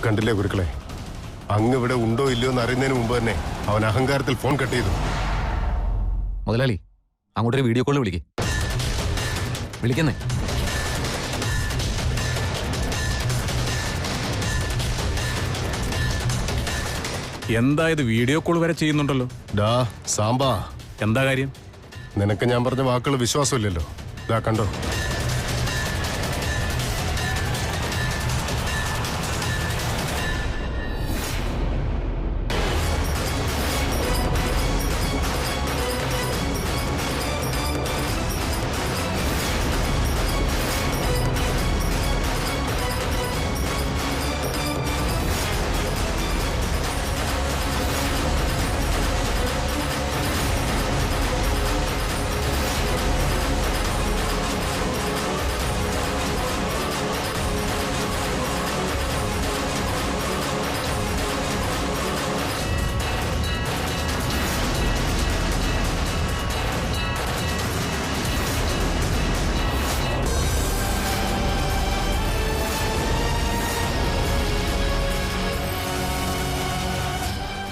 കണ്ടില്ലേ ഗുരുക്കളെ, അങ്ങ് ഇവിടെ ഉണ്ടോ ഇല്ലയോ എന്ന് അറിയുന്നതിന് മുമ്പ് തന്നെ അവൻ അഹങ്കാരത്തിൽ ഫോൺ കട്ട് ചെയ്തു. മുതലാളി, അങ്ങോട്ടൊരു വീഡിയോ കോൾ വിളിക്കുന്നേ. എന്തായത് വീഡിയോ കോൾ വരെ ചെയ്യുന്നുണ്ടല്ലോ? ഡാ സാമ്പാ, എന്താ കാര്യം? നിനക്ക് ഞാൻ പറഞ്ഞ വാക്കുകൾ വിശ്വാസമില്ലല്ലോ. ദാ കണ്ടോ.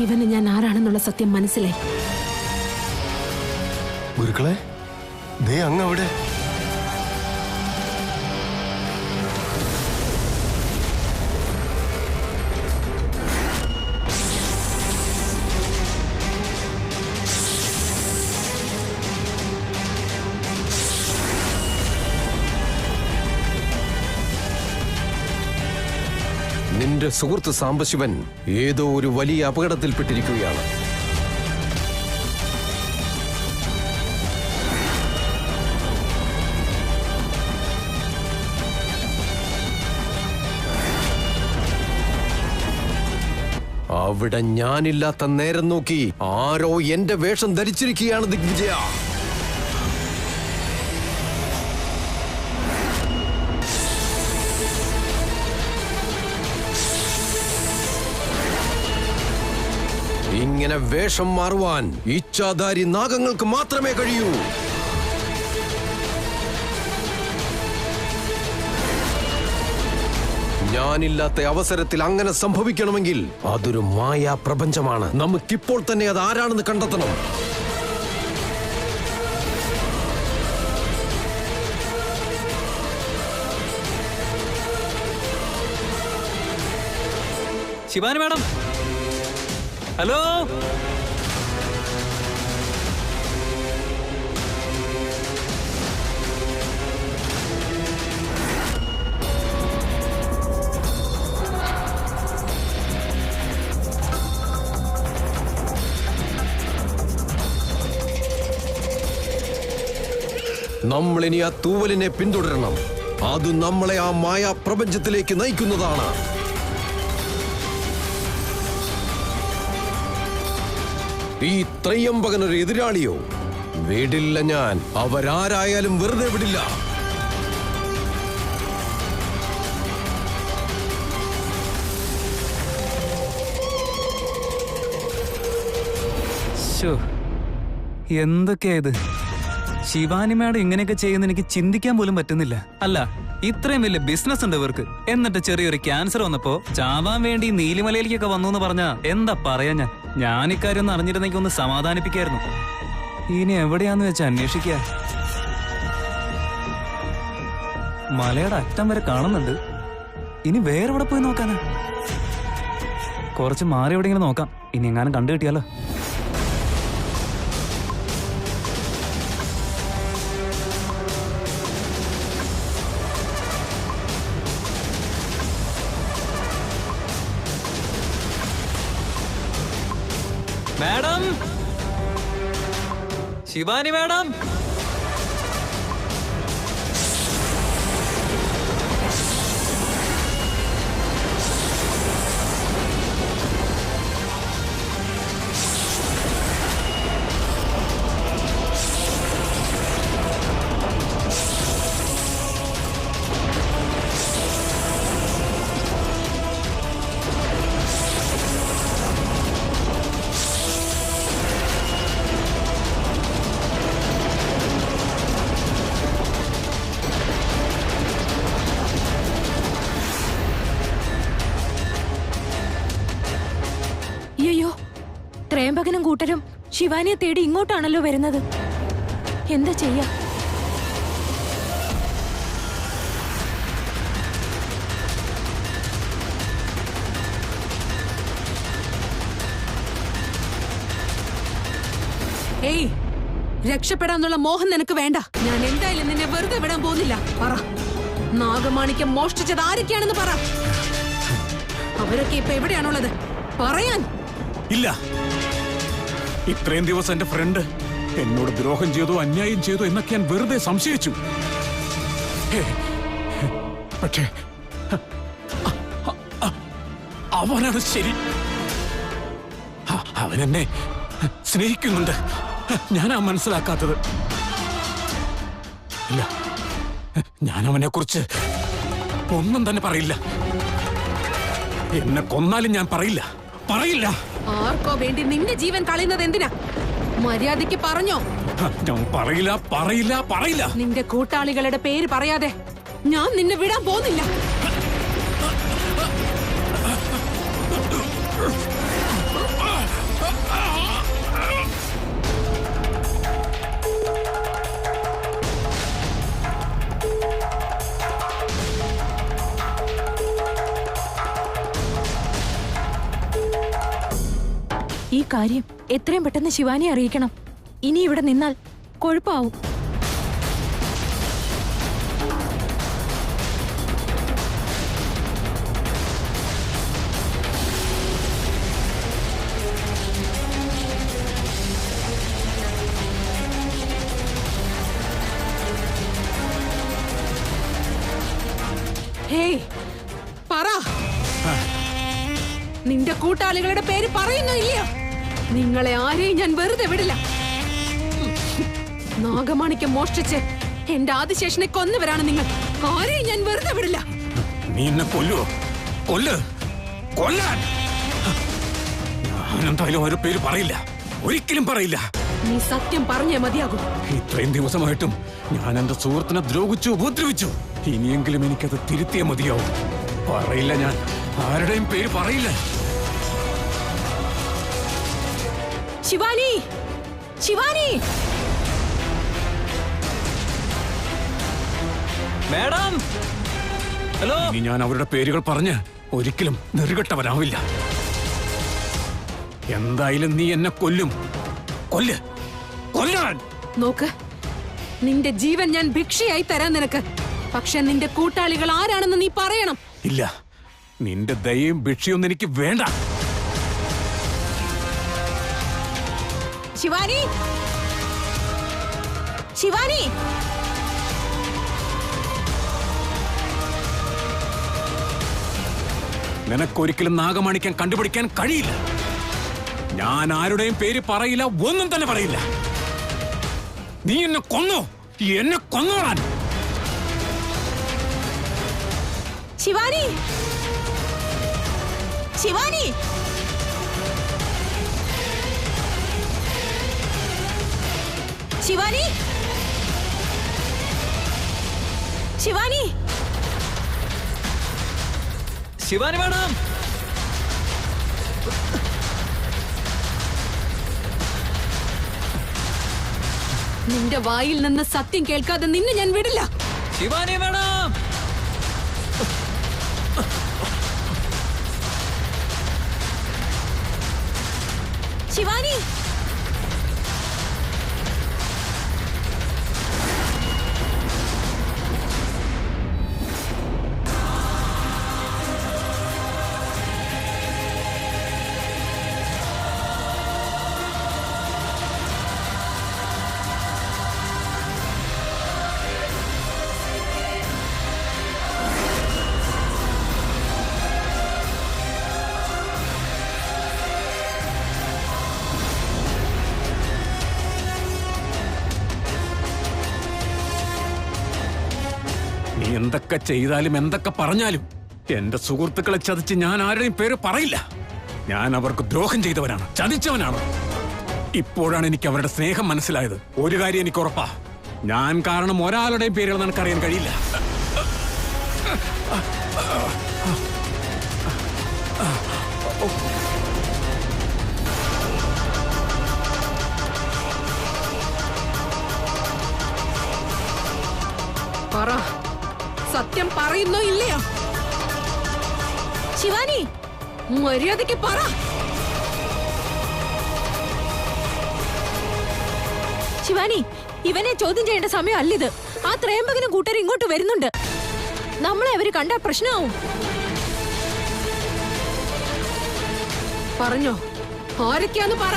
ഇവന് ഞാൻ ആരാണെന്നുള്ള സത്യം മനസ്സിലായി. ഗുരുക്കളെ, ദേ അങ്ങ് അവിടെ. നിന്റെ സുഹൃത്ത് സാംബശിവൻ ഏതോ ഒരു വലിയ അപകടത്തിൽപ്പെട്ടിരിക്കുകയാണ്. അവിടെ ഞാനില്ലാത്ത നേരം നോക്കി ആരോ എന്റെ വേഷം ധരിച്ചിരിക്കുകയാണ് ദിഗ്വിജയ. ഇങ്ങനെ വേഷം മാറുവാൻ ഇച്ഛാധാരി നാഗങ്ങൾക്ക് മാത്രമേ കഴിയൂ. ഞാനില്ലാത്ത അവസരത്തിൽ അങ്ങനെ സംഭവിക്കണമെങ്കിൽ അതൊരു മായാ പ്രപഞ്ചമാണ്. നമുക്കിപ്പോൾ തന്നെ അത് ആരാണെന്ന് കണ്ടെത്തണം. Shivani madam, hello. നമ്മളിനി ആ തൂവലിനെ പിന്തുടരണം. അത് നമ്മളെ ആ മായാ പ്രപഞ്ചത്തിലേക്ക് നയിക്കുന്നതാണ്. ഈ ത്രയംബകനൊരു എതിരാളിയോ? വിടില്ല ഞാൻ. അവരാരായാലും വെറുതെ വിടില്ല. എന്തൊക്കെയാ ഇത്? ശിവാനി മാഡം ഇങ്ങനെയൊക്കെ ചെയ്യുന്ന എനിക്ക് ചിന്തിക്കാൻ പോലും പറ്റുന്നില്ല. അല്ല, ഇത്രയും വലിയ ബിസിനസ് ഉണ്ട് ഇവർക്ക്. എന്നിട്ട് ചെറിയൊരു ക്യാൻസർ വന്നപ്പോ ചാവാൻ വേണ്ടി നീലിമലയിലേക്കൊക്കെ വന്നു എന്ന് പറഞ്ഞാ എന്താ പറയാ? ഞാൻ ഇക്കാര്യം ഒന്ന് അറിഞ്ഞിരുന്നെങ്കിൽ ഒന്ന് സമാധാനിപ്പിക്കായിരുന്നു. ഇനി എവിടെയാന്ന് വെച്ചാ അന്വേഷിക്കുക. മലയുടെ അറ്റം വരെ കാണുന്നുണ്ട്. ഇനി വേറെ എവിടെ പോയി നോക്കാനാ? കുറച്ച് മാറി എവിടെയെങ്കിലും നോക്കാം. ഇനി എങ്ങാനും കണ്ടു കിട്ടിയാലോ. മാഡം, ശിവാനി മാഡം, ത്രയംബകനും കൂട്ടരും ശിവാനിയെ തേടി ഇങ്ങോട്ടാണല്ലോ വരുന്നത്. എന്താ ചെയ്യാ? ഏയ്, രക്ഷപ്പെടാന്നുള്ള മോഹം നിനക്ക് വേണ്ട. ഞാൻ എന്തായാലും നിന്നെ വെറുതെ വിടാൻ പോകുന്നില്ല. പറ, നാഗമാണിക്യം മോഷ്ടിച്ചത് ആരൊക്കെയാണെന്ന് പറ. അവരൊക്കെ ഇപ്പൊ എവിടെയാണുള്ളത്? പറയാൻ. ഇല്ല, ഇത്രയും ദിവസം എന്റെ ഫ്രണ്ട് എന്നോട് ദ്രോഹം ചെയ്തു, അന്യായം ചെയ്തു എന്നൊക്കെ ഞാൻ വെറുതെ സംശയിച്ചു. പക്ഷേ അവനാണ് ശരി. അവനെന്നെ സ്നേഹിക്കുന്നുണ്ട്. ഞാനാ മനസ്സിലാക്കാത്തത്. ഇല്ല, ഞാൻ അവനെ കുറിച്ച് ഒന്നും തന്നെ പറയില്ല. എന്നെ കൊന്നാലും ഞാൻ പറയില്ല. ആർക്കോ വേണ്ടി നിന്റെ ജീവൻ കളയുന്നത് എന്തിനാ? മര്യാദയ്ക്ക് പറഞ്ഞോ. ഞാൻ പറയില്ല. നിന്റെ കൂട്ടാളികളുടെ പേര് പറയാതെ ഞാൻ നിന്നെ വിടാൻ പോകുന്നില്ല. ഈ കാര്യം എത്രയും പെട്ടെന്ന് ശിവാനിയെ അറിയിക്കണം. ഇനി ഇവിടെ നിന്നാൽ കൊഴുപ്പാവും. ഹേയ്, പറ. നിന്റെ കൂട്ടാളികളുടെ പേര് പറയുന്നോ ഇല്ലയോ? നിങ്ങളെ ആരെയും ഞാൻ വെറുതെ വിടില്ല. നാഗമാണിക്യം മോഷ്ടിച്ച് എന്റെ ആദിശേഷനെ കൊന്നവരാണ് നിങ്ങൾ. ആരെയും ഞാൻ വെറുതെ വിടില്ല. നീ എന്നെ കൊല്ലുവോ? കൊല്ലാൻ ഞാനെന്തായാലും ഒരു പേര് പറയില്ല. ഒരിക്കലും പറയില്ല. നീ സത്യം പറഞ്ഞേ മതിയാകും. ഇത്രയും ദിവസമായിട്ടും ഞാൻ എന്റെ സുഹൃത്തിനെ ദ്രോഹിച്ചു, ഉപദ്രവിച്ചു. ഇനിയെങ്കിലും എനിക്കത് തിരുത്തിയേ മതിയാവും. പറയില്ല, ഞാൻ ആരുടെയും പേര് പറയില്ല. ശിവാനി, ശിവാനി, മാഡം. ഹലോ. ഇനി ഞാൻ അവരുടെ പേരുകൾ പറഞ്ഞ് ഒരിക്കലും നെറുകെട്ടവരാവില്ല. എന്തായാലും നീ എന്നെ കൊല്ലും. കൊല്ലാൻ. നോക്ക്, നിന്റെ ജീവൻ ഞാൻ ഭിക്ഷയായി തരാൻ നിനക്ക്. പക്ഷെ നിന്റെ കൂട്ടാളികൾ ആരാണെന്ന് നീ പറയണം. ഇല്ല, നിന്റെ ദയയും ഭിക്ഷയൊന്നും എനിക്ക് വേണ്ട. ശിവാനി, ശിവാനി, നിനക്കൊരിക്കലും നാഗമാണിക്യം കണ്ടുപിടിക്കാൻ കഴിയില്ല. ഞാൻ ആരുടെയും പേര് പറയില്ല, ഒന്നും തന്നെ പറയില്ല. നീ എന്നെ കൊന്നോളാൻ. ശിവാനി, ശിവാനി, ശിവാനി, ശിവാനി, ശിവാനി മാഡം. നിന്റെ വായിൽ നിന്ന് സത്യം കേൾക്കാതെ നിന്നെ ഞാൻ വിടില്ല. ശിവാനി മാഡം. ശിവാനി, നീ എന്തൊക്കെ ചെയ്താലും എന്തൊക്കെ പറഞ്ഞാലും എന്റെ സുഹൃത്തുക്കളെ ചതിച്ച് ഞാൻ ആരുടെയും പേര് പറയില്ല. ഞാൻ അവർക്ക് ദ്രോഹം ചെയ്തവനാണ്, ചതിച്ചവനാണ്. ഇപ്പോഴാണ് എനിക്ക് അവരുടെ സ്നേഹം മനസ്സിലായത്. ഒരു കാര്യം എനിക്ക് ഉറപ്പാ, ഞാൻ കാരണം ഒരാളുടെയും പേരുകൾ നിനക്കറിയാൻ കഴിയില്ല. പറയുന്നോ ഇല്ലയോ? ശിവാനി, മര്യാദയ്ക്ക് പറ. ശിവാനി, ഇവനെ ചോദ്യം ചെയ്യേണ്ട സമയം അല്ലിത്. ആ ത്രയംബകനും കൂട്ടരും ഇങ്ങോട്ട് വരുന്നുണ്ട്. നമ്മളെ അവര് കണ്ട പ്രശ്നമാവും. പറഞ്ഞോ, ആരൊക്കെയാന്ന് പറ.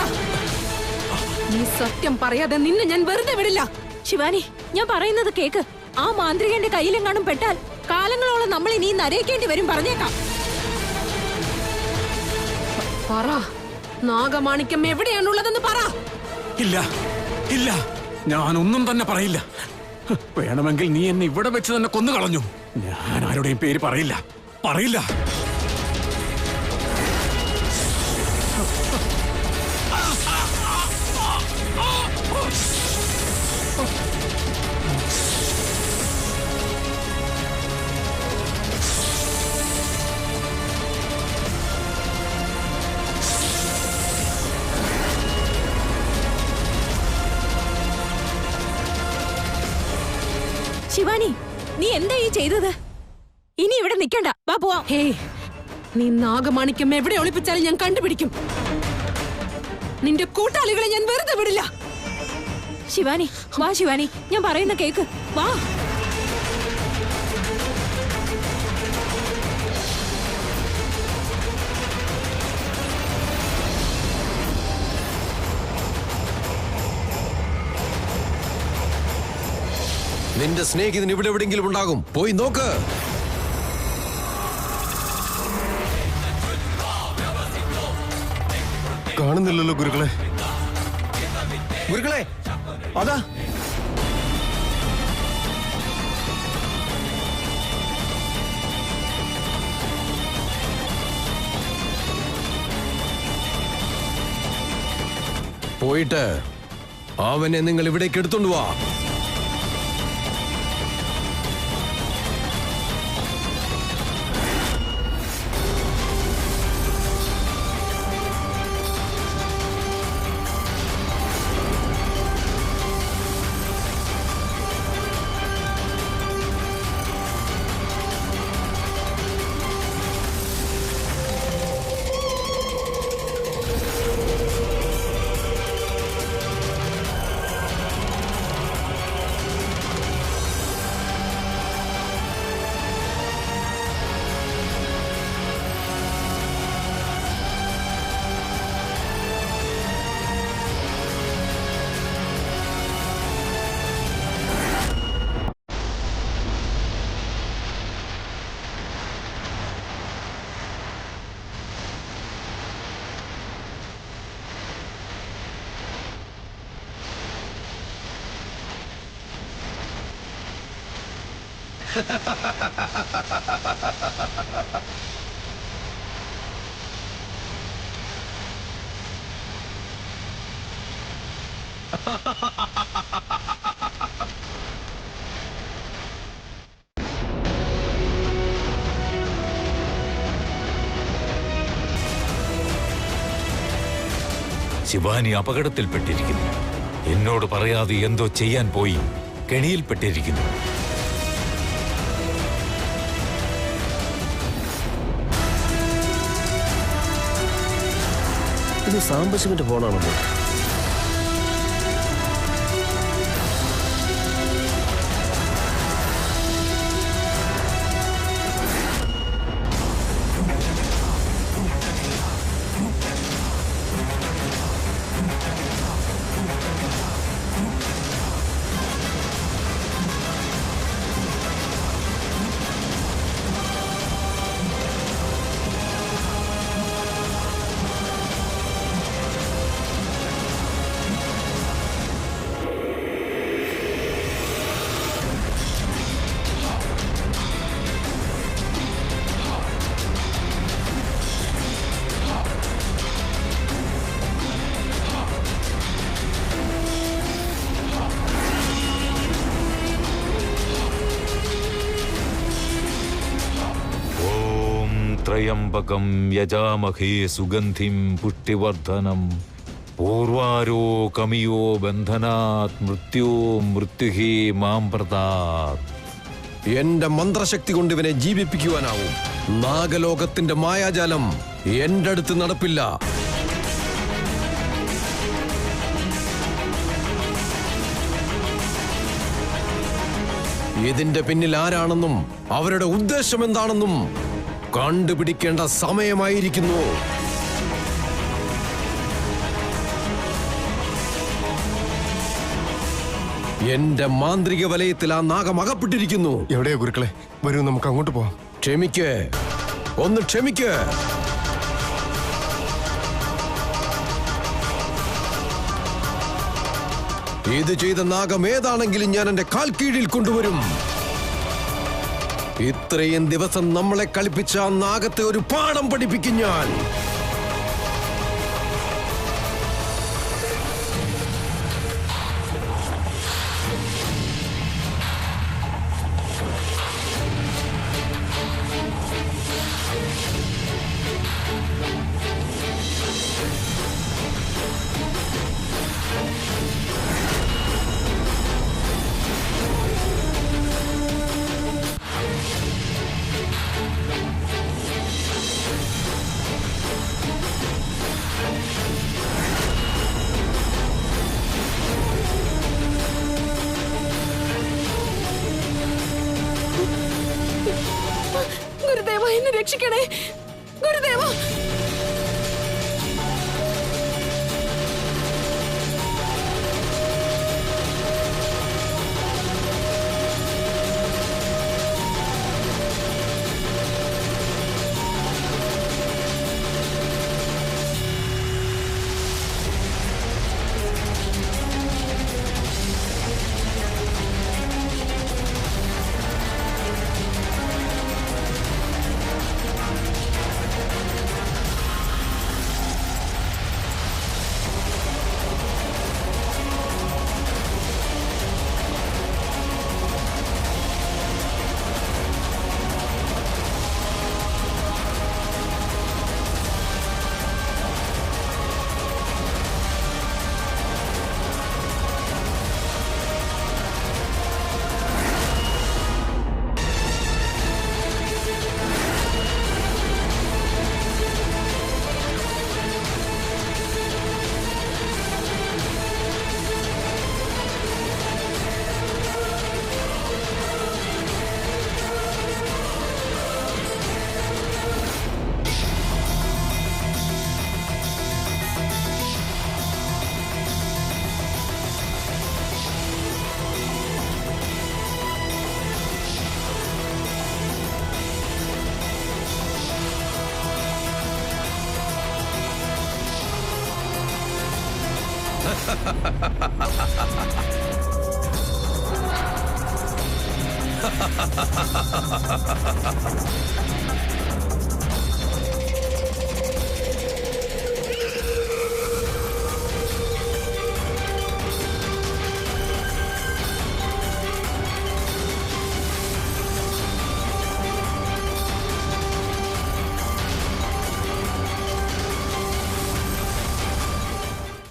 നീ സത്യം പറയാതെ നിന്നെ ഞാൻ വെറുതെ വിടില്ല. ശിവാനി, ഞാൻ പറയുന്നത് കേക്ക്. ആ മാന്ത്രികന്റെ കയ്യിലെങ്ങാനും പെട്ടാൽ കാലങ്ങളോളം നമ്മൾ ഇനി നരയിക്കേണ്ടി വരും. പറഞ്ഞേക്കാം. പറ, നാഗമാണിക്യം എവിടെയാണുള്ളതെന്ന് പറ. ഇല്ല ഇല്ല, ഞാനൊന്നും തന്നെ പറയില്ല. വേണമെങ്കിൽ നീ എന്നെ ഇവിടെ വെച്ച് തന്നെ കൊന്നു കളഞ്ഞു. ഞാൻ ആരുടെയും പേര് പറയില്ല, പറയില്ല. ശിവാനി, നീ എന്താ ഈ ചെയ്തത്? ഇനി ഇവിടെ നിൽക്കണ്ട, വാ പോവാം. ഹേയ്, നീ നാഗമാണിക്യം എവിടെ ഒളിപ്പിച്ചാലും ഞാൻ കണ്ടുപിടിക്കും. നിന്റെ കൂട്ടാളികളെ ഞാൻ വെറുതെ വിടില്ല. ശിവാനി, വാ ശിവാനി, ഞാൻ പറയുന്ന കേക്ക്. വാ. നിന്റെ സ്നേഹിതൻ ഇവിടെ എവിടെയെങ്കിലും ഉണ്ടാകും. പോയി നോക്ക്. കാണുന്നില്ലല്ലോ ഗുരുക്കളെ. ഗുരുക്കളെ, അതാ. പോയിട്ട് അവനെ നിങ്ങൾ ഇവിടേക്ക് എടുത്തോണ്ട് വാ. ശിവാനി അപകടത്തിൽപ്പെട്ടിരിക്കുന്നു. എന്നോട് പറയാതെ എന്തോ ചെയ്യാൻ പോയി കെണിയിൽപ്പെട്ടിരിക്കുന്നു. ഇത് സാംബശിവന്റെ ഫോണാണല്ലോ. ത്രയംബകം യജാമഹേ സുഗന്ധിം പുഷ്ടിവർദ്ധനം പൂർവാരോ കമിയോ ബന്ധനാത് മൃത്യോ മൃത്യുഹേ മാം പ്രതാത്. എന്റെ മന്ത്രശക്തി കൊണ്ട് ഇവനെ ജീവിപ്പിക്കുവാനാവും. നാഗലോകത്തിന്റെ മായാജാലം എന്റെ അടുത്ത് നടപ്പില്ല. ഇതിന്റെ പിന്നിൽ ആരാണെന്നും അവരുടെ ഉദ്ദേശം എന്താണെന്നും കണ്ടുപിടിക്കേണ്ട സമയമായിരിക്കുന്നു. എന്റെ മാന്ത്രിക വലയത്തിൽ ആ നാഗം അകപ്പെട്ടിരിക്കുന്നു. എവിടെയാ ഗുരുക്കളെ? വരൂ, നമുക്ക് അങ്ങോട്ട് പോവാം. ക്ഷമിക്ക്, ഒന്ന് ക്ഷമിക്ക്. ഇത് ചെയ്ത നാഗം ഏതാണെങ്കിലും ഞാൻ എന്റെ കാൽ കീഴിൽ കൊണ്ടുവരും. ഇത്രയും ദിവസം നമ്മളെ കളിപ്പിച്ച ആ നാഗത്തെ ഒരു പാഠം പഠിപ്പിക്കും ഞാൻ. ഗുരുദേവ, എന്നെ രക്ഷിക്കണേ ഗുരുദേവ.